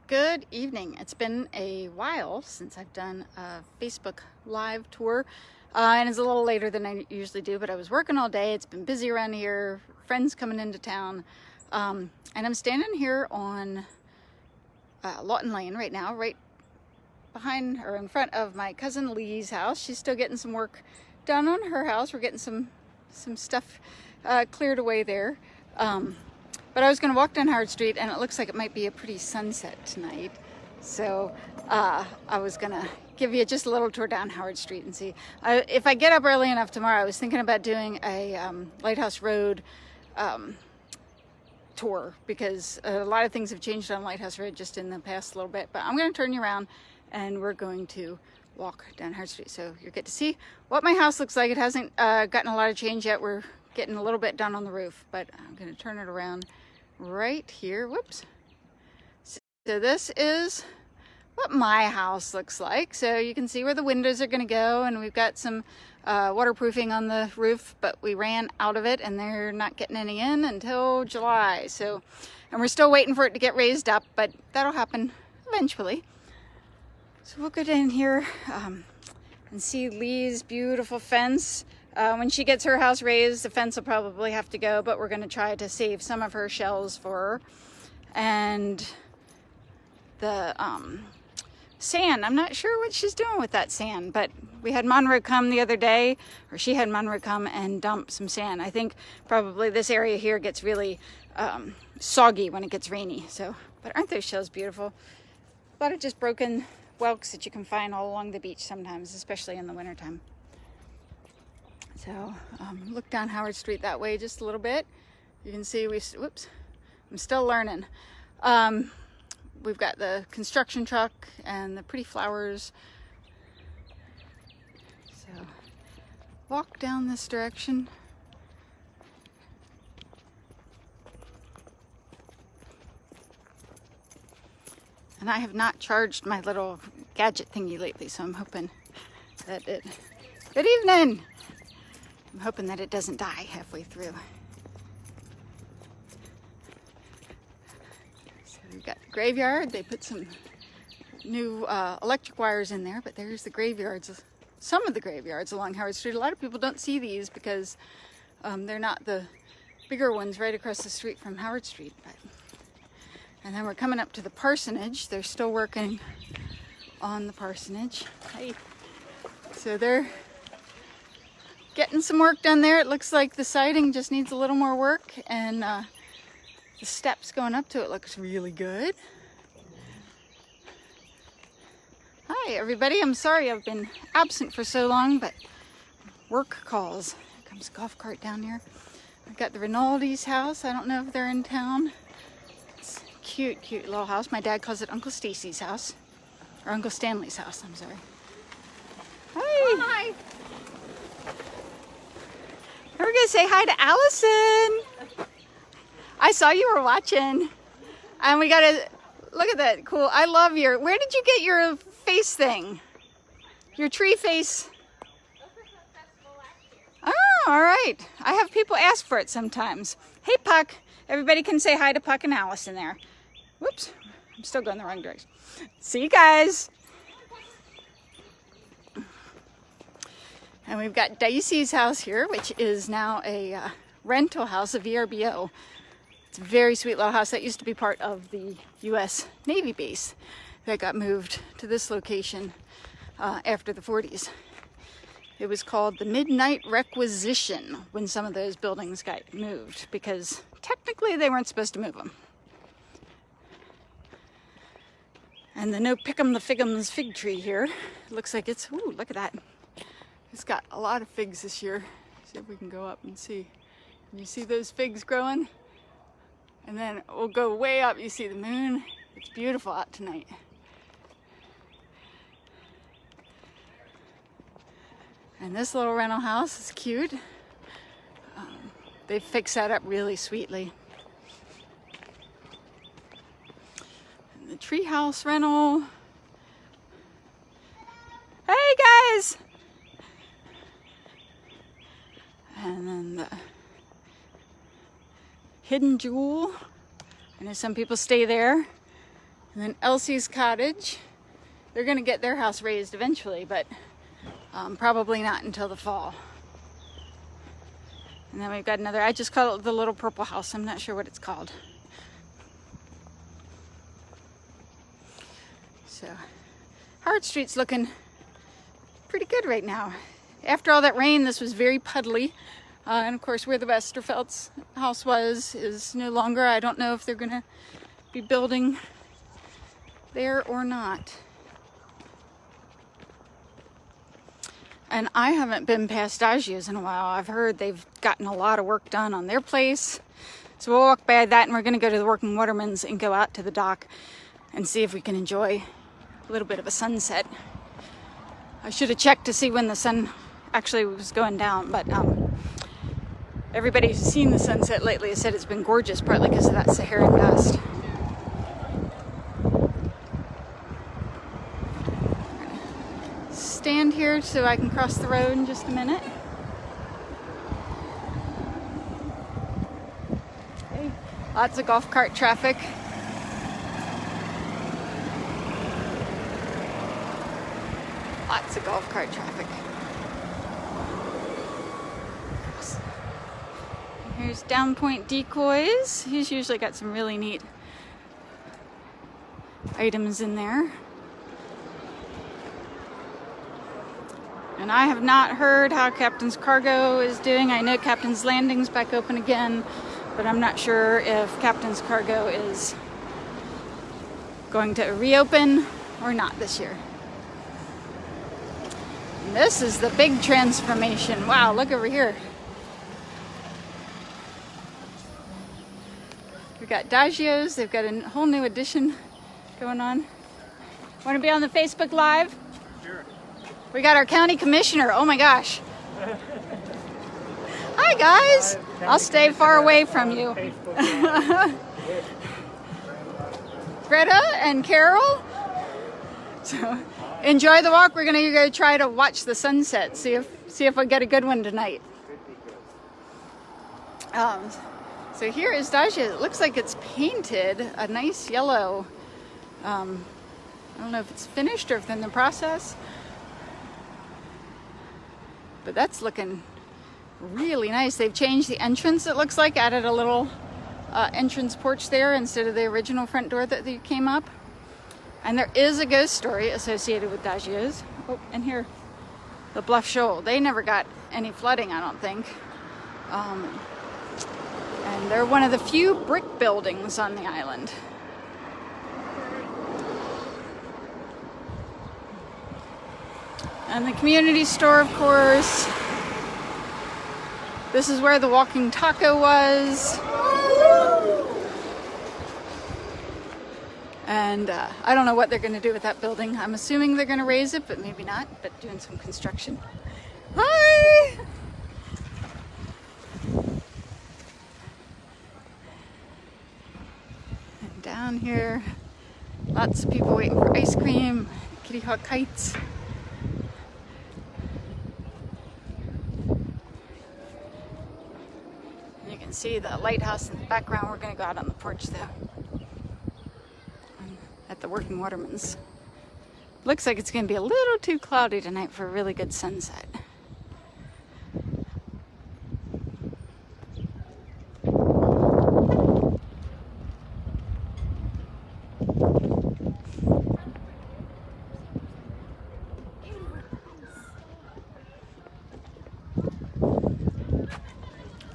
Good evening. It's been a while since I've done a Facebook live tour, and it's a little later than I usually do, but I was working all day. It's been busy around here, friends coming into town, and I'm standing here on Lawton Lane right now, right behind or in front of my cousin Lee's house. She's still getting some work done on her house. We're getting some stuff cleared away there. But I was going to walk down Howard Street, and it looks like it might be a pretty sunset tonight. So I was going to give you just a little tour down Howard Street and see. If I get up early enough tomorrow, I was thinking about doing a Lighthouse Road tour, because a lot of things have changed on Lighthouse Road just in the past little bit. But I'm going to turn you around, and we're going to walk down Howard Street. So you'll get to see what my house looks like. It hasn't gotten a lot of change yet. We're getting a little bit done on the roof, but I'm going to turn it around right here. Whoops. So this is what my house looks like. So you can see where the windows are going to go, and we've got some waterproofing on the roof, but we ran out of it and they're not getting any in until July. So, and we're still waiting for it to get raised up, but that'll happen eventually. So we'll go down here and see Lee's beautiful fence. When she gets her house raised, the fence will probably have to go, but we're going to try to save some of her shells for her. And the sand, I'm not sure what she's doing with that sand, but we had Monroe come the other day, or she had Monroe come and dump some sand. I think probably this area here gets really soggy when it gets rainy. So, but aren't those shells beautiful? A lot of just broken whelks that you can find all along the beach sometimes, especially in the wintertime. So look down Howard Street that way just a little bit. You can see whoops, I'm still learning. We've got the construction truck and the pretty flowers. So walk down this direction. And I have not charged my little gadget thingy lately, so I'm hoping that it... Good evening! I'm hoping that it doesn't die halfway through. So we've got the graveyard. They put some new electric wires in there, but there's the graveyards. Some of the graveyards along Howard Street. A lot of people don't see these because they're not the bigger ones right across the street from Howard Street. But, and then we're coming up to the parsonage. They're still working on the parsonage. Hey. So they're getting some work done there. It looks like the siding just needs a little more work, and the steps going up to it looks really good. Hi everybody, I'm sorry I've been absent for so long, but work calls. Here comes a golf cart down here. I've got the Rinaldi's house. I don't know if they're in town. It's a cute, cute little house. My dad calls it Uncle Stacy's house, or Uncle Stanley's house, I'm sorry. Hi! Hi! We're gonna say hi to Allison. I saw you were watching, and we gotta look at that. Cool. I love your. Where did you get your face thing? Your tree face. Oh, all right. I have people ask for it sometimes. Hey, Puck. Everybody can say hi to Puck and Allison there. Whoops. I'm still going the wrong direction. See you guys. And we've got Dicey's house here, which is now a rental house, a VRBO. It's a very sweet little house that used to be part of the U.S. Navy base that got moved to this location after the 40s. It was called the Midnight Requisition when some of those buildings got moved, because technically they weren't supposed to move them. And the No Pick'em the Fig'ems fig tree here, it looks like it's, ooh, look at that. It's got a lot of figs this year. See if we can go up and see. You see those figs growing? And then we'll go way up. You see the moon. It's beautiful out tonight. And this little rental house is cute. They fixed that up really sweetly. And the treehouse rental. Hey guys! And then the Hidden Jewel. I know some people stay there. And then Elsie's cottage. They're gonna get their house raised eventually, but probably not until the fall. And then we've got another, I just call it the little purple house. I'm not sure what it's called. So Howard Street's looking pretty good right now. After all that rain, this was very puddly. And of course, where the Westerfeld's house was is no longer. I don't know if they're gonna be building there or not. And I haven't been past Daggio's in a while. I've heard they've gotten a lot of work done on their place. So we'll walk by that, and we're gonna go to the Working Waterman's and go out to the dock and see if we can enjoy a little bit of a sunset. I should have checked to see when the sun actually was going down, but everybody who's seen the sunset lately has said it's been gorgeous, partly because of that Saharan dust. Stand here so I can cross the road in just a minute. Okay. Lots of golf cart traffic. Lots of golf cart traffic. Here's Down Point Decoys. He's usually got some really neat items in there. And I have not heard how Captain's Cargo is doing. I know Captain's Landing's back open again, but I'm not sure if Captain's Cargo is going to reopen or not this year. And this is the big transformation. Wow, look over here. We've got Daggio's. They've got a whole new addition going on. Want to be on the Facebook Live? Sure. We got our county commissioner. Oh my gosh. Hi guys. I'll stay far away from you. Greta and Carol. So enjoy the walk. We're gonna go try to watch the sunset. See if we get a good one tonight. So here is Daggio. It looks like it's painted a nice yellow. I don't know if it's finished or if it's in the process. But that's looking really nice. They've changed the entrance, it looks like, added a little entrance porch there instead of the original front door that they came up. And there is a ghost story associated with Daggio's. Oh, and here, the Bluff Shoal. They never got any flooding, I don't think. And they're one of the few brick buildings on the island. And the community store, of course. This is where the walking taco was. And I don't know what they're going to do with that building. I'm assuming they're going to raise it, but maybe not. But doing some construction. Hi! And down here, lots of people waiting for ice cream, Kitty Hawk kites. You can see the lighthouse in the background. We're going to go out on the porch though. At the Working Waterman's. Looks like it's going to be a little too cloudy tonight for a really good sunset.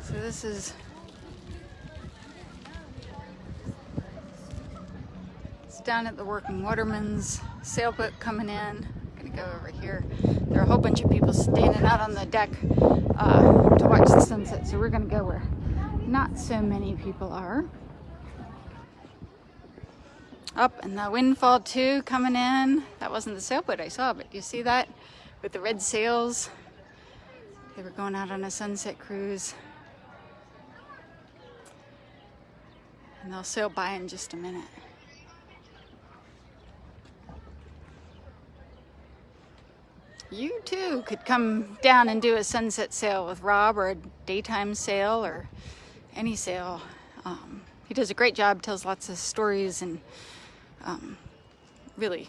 So this is down at the Working Waterman's, sailboat coming in. I'm gonna go over here. There are a whole bunch of people standing out on the deck to watch the sunset, so we're gonna go where not so many people are. Up, and the Windfall 2 coming in. That wasn't the sailboat I saw, but you see that with the red sails? They were going out on a sunset cruise. And they'll sail by in just a minute. You too could come down and do a sunset sail with Rob, or a daytime sail, or any sail. He does a great job, tells lots of stories, and really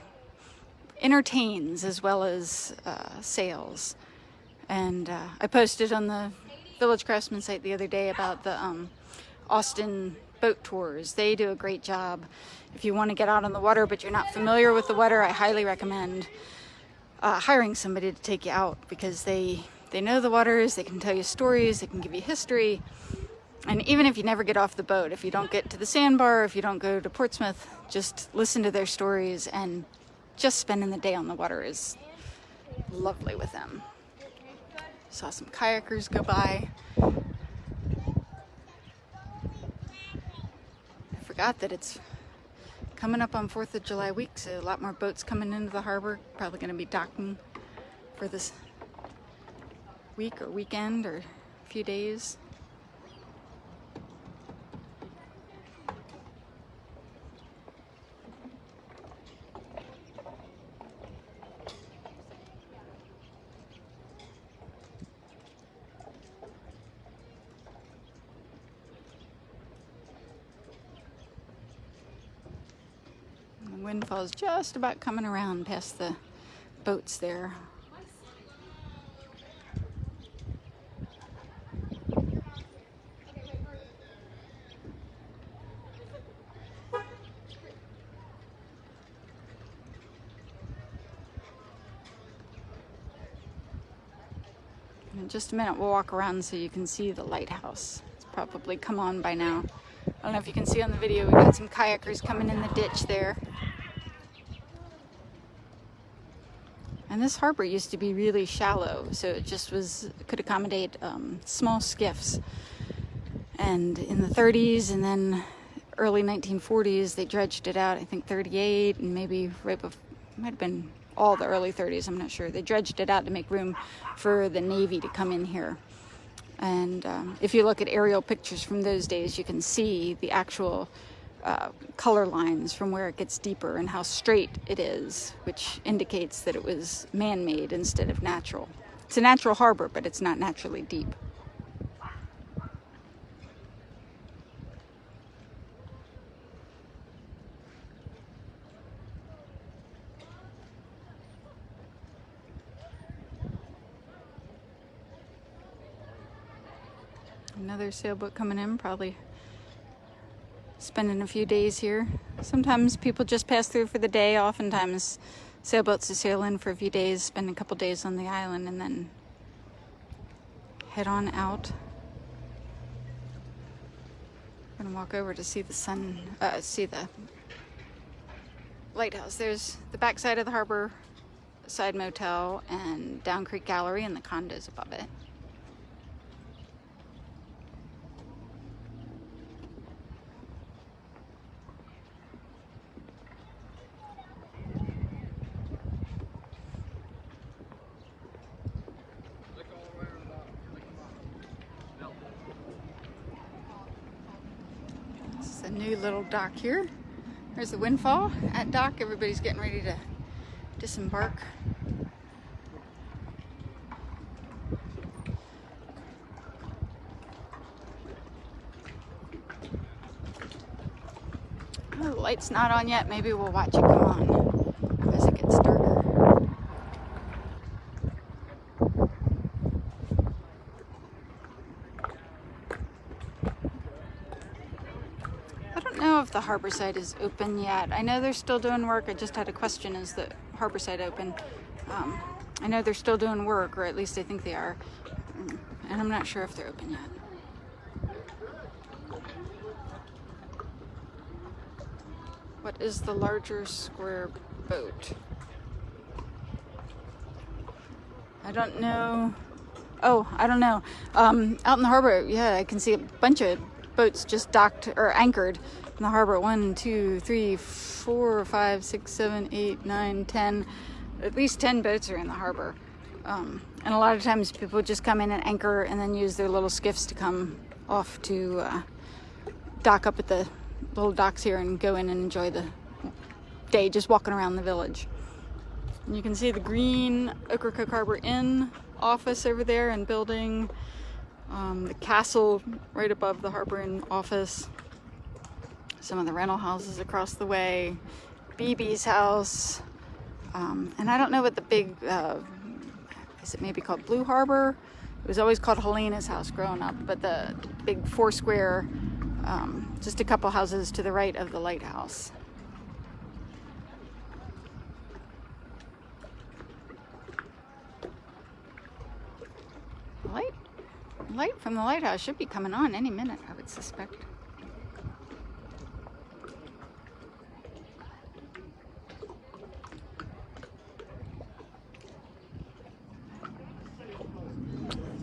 entertains as well as sails. And I posted on the Village Craftsman site the other day about the Austin boat tours. They do a great job. If you want to get out on the water but you're not familiar with the water, I highly recommend hiring somebody to take you out, because they know the waters, they can tell you stories, they can give you history. And even if you never get off the boat, if you don't get to the sandbar, if you don't go to Portsmouth, just listen to their stories, and just spending the day on the water is lovely with them. Saw some kayakers go by. I forgot that it's coming up on 4th of July week, so a lot more boats coming into the harbor. Probably going to be docking for this week or weekend or a few days. The windfall's just about coming around past the boats there. In just a minute we'll walk around so you can see the lighthouse. It's probably come on by now. I don't know if you can see on the video, we got some kayakers coming in the ditch there. And this harbor used to be really shallow, so it just could accommodate small skiffs. And in the 30s and then early 1940s, they dredged it out, I think 38, and maybe right before, might have been all the early 30s, I'm not sure. They dredged it out to make room for the Navy to come in here. And if you look at aerial pictures from those days, you can see the actual color lines from where it gets deeper and how straight it is, which indicates that it was man-made instead of natural. It's a natural harbor, but it's not naturally deep. Another sailboat coming in, probably spending a few days here. Sometimes people just pass through for the day. Oftentimes sailboats will sail in for a few days, spend a couple days on the island, and then head on out. I'm gonna walk over to see the see the lighthouse. There's the back side of the harbor side motel and Down Creek Gallery and the condos above it. A new little dock here. There's the windfall at dock. Everybody's getting ready to disembark. Oh, the light's not on yet. Maybe we'll watch it come on as it gets darker. I don't know if the harbor side is open yet. I know they're still doing work. I just had a question, is the harbor side open? I know they're still doing work, or at least I think they are. And I'm not sure if they're open yet. What is the larger square boat? I don't know. Oh, I don't know. Out in the harbor, yeah, I can see a bunch of boats just docked or anchored in the harbor. 1, 2, 3, 4, 5, 6, 7, 8, 9, 10. At least 10 boats are in the harbor. And a lot of times people just come in and anchor and then use their little skiffs to come off to dock up at the little docks here and go in and enjoy the day just walking around the village. And you can see the green Ocracoke Harbor Inn office over there and building. The castle right above the harbor Inn office. Some of the rental houses across the way. BB's house. And I don't know what the big, is it maybe called Blue Harbor? It was always called Helena's house growing up, but the big 4 square, just a couple houses to the right of the lighthouse. Light from the lighthouse should be coming on any minute, I would suspect.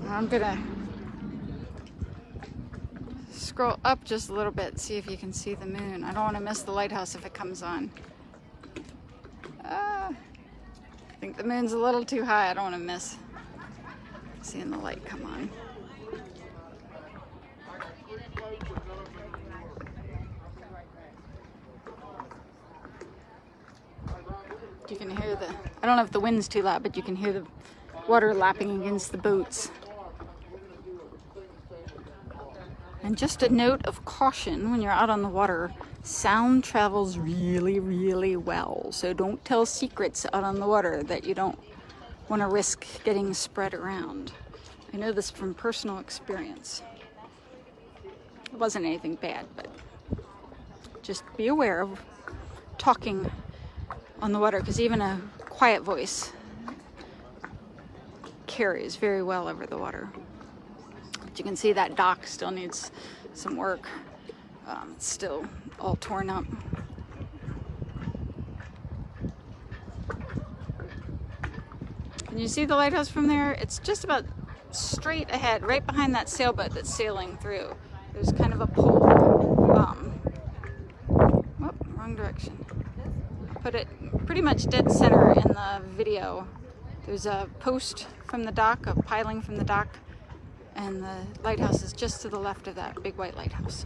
I'm gonna scroll up just a little bit, see if you can see the moon. I don't want to miss the lighthouse if it comes on. I think the moon's a little too high. I don't want to miss seeing the light come on. You can hear I don't know if the wind's too loud, but you can hear the water lapping against the boats. And just a note of caution when you're out on the water, sound travels really, really well. So don't tell secrets out on the water that you don't want to risk getting spread around. I know this from personal experience. It wasn't anything bad, but just be aware of talking on the water, because even a quiet voice carries very well over the water. But you can see that dock still needs some work. It's still all torn up. Can you see the lighthouse from there? It's just about straight ahead, right behind that sailboat that's sailing through. There's kind of a pole. Wrong direction. Put it pretty much dead center in the video. There's a post from the dock, a piling from the dock, and the lighthouse is just to the left of that big white lighthouse.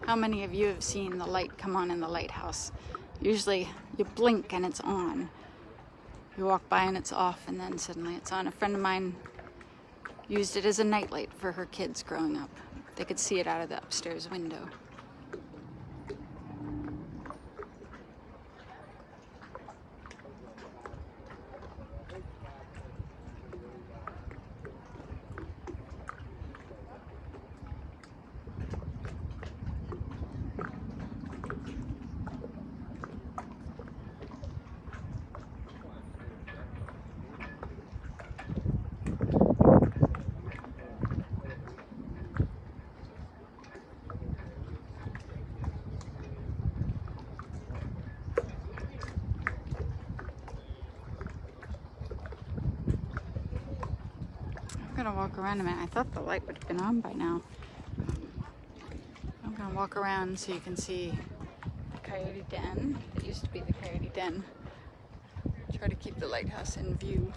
How many of you have seen the light come on in the lighthouse? Usually you blink and it's on. You walk by and it's off, and then suddenly it's on. A friend of mine used it as a nightlight for her kids growing up. They could see it out of the upstairs window. I'm gonna walk around a minute. I thought the light would have been on by now. I'm gonna walk around so you can see the coyote den. It used to be the coyote den. Try to keep the lighthouse in view.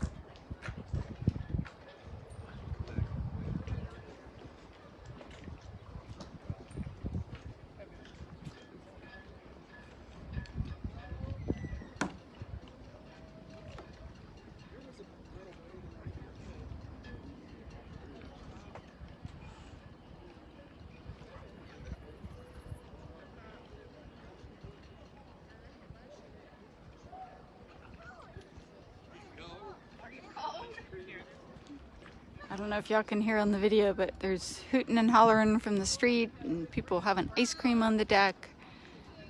I don't know if y'all can hear on the video, but there's hooting and hollering from the street and people having ice cream on the deck,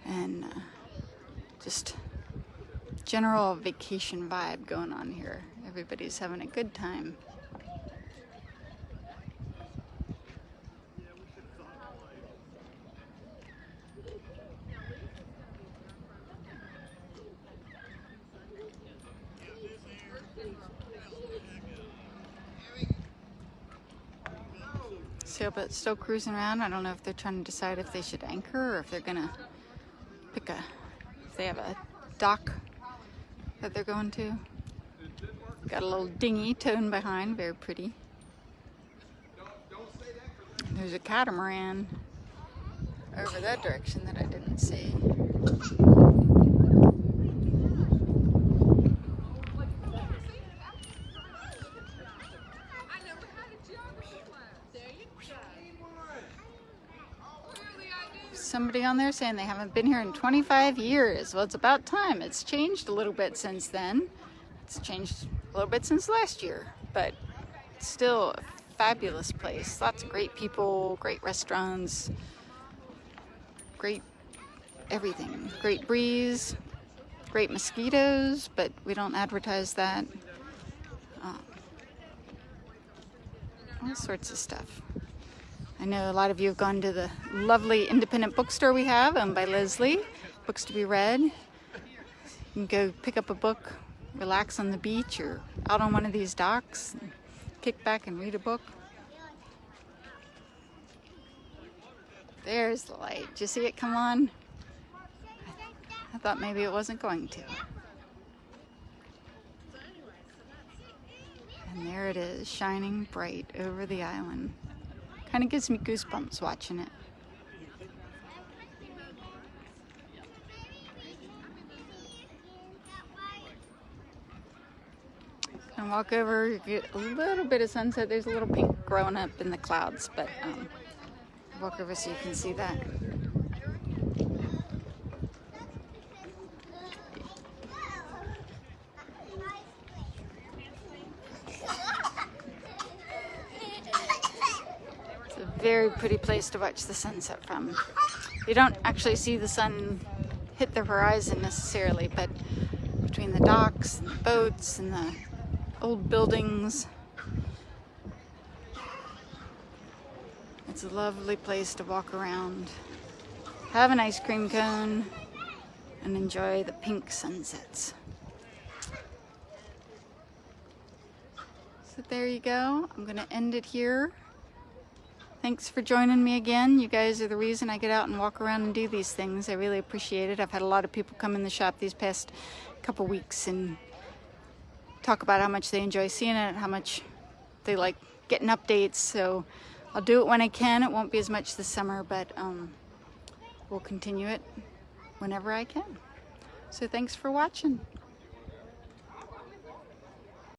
and just general vacation vibe going on here. Everybody's having a good time. Sailboat's still cruising around. I don't know if they're trying to decide if they should anchor or if they're gonna pick if they have a dock that they're going to. Got a little dinghy towing behind, very pretty. There's a catamaran over that direction that I didn't see. Somebody on there saying they haven't been here in 25 years. Well, it's about time. It's changed a little bit since then. It's changed a little bit since last year, but it's still a fabulous place. Lots of great people, great restaurants, great everything. Great breeze, great mosquitoes, but we don't advertise that. All sorts of stuff. I know a lot of you have gone to the lovely independent bookstore we have, owned by Leslie, Books to be Read. You can go pick up a book, relax on the beach or out on one of these docks, and kick back and read a book. There's the light. Did you see it come on? I thought maybe it wasn't going to. And there it is, shining bright over the island. Kind of gives me goosebumps watching it. And walk over, you get a little bit of sunset. There's a little pink growing up in the clouds, but walk over so you can see that. Very pretty place to watch the sunset from. You don't actually see the sun hit the horizon necessarily, but between the docks and the boats and the old buildings, it's a lovely place to walk around, have an ice cream cone, and enjoy the pink sunsets. So there you go. I'm going to end it here. Thanks for joining me again. You guys are the reason I get out and walk around and do these things. I really appreciate it. I've had a lot of people come in the shop these past couple weeks and talk about how much they enjoy seeing it, how much they like getting updates. So I'll do it when I can. It won't be as much this summer, but we'll continue it whenever I can. So thanks for watching.